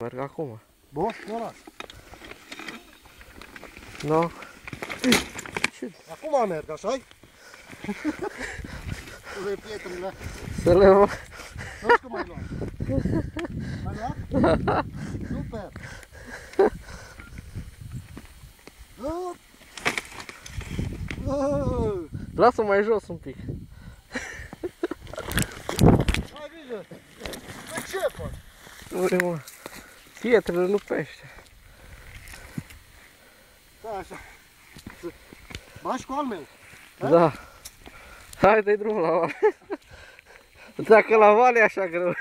merg acum. Bun, nu las. No. Acum merg, așa-i? Ule, prietenile. Să le vă... Nu știu că mai luat. Mai luat? Super! Lasă mai jos un pic. Hai, grijă! De ce fac? Ure, mă. Pietrele, nu pește. Da, așa. Bași cu al meu. Da. Hai, dai drumul la vale. Dacă la vale e așa greu.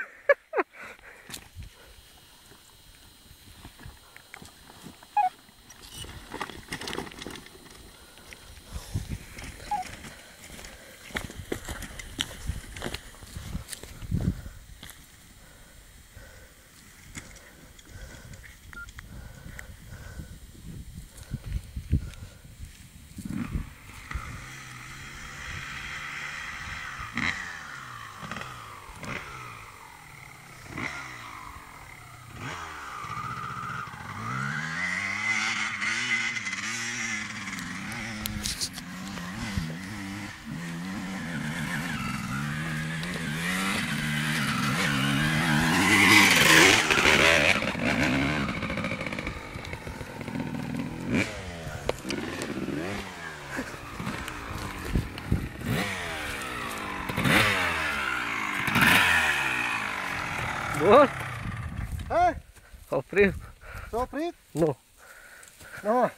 Bun. Hai, Oprim? s-a oprit? Nu. Nu.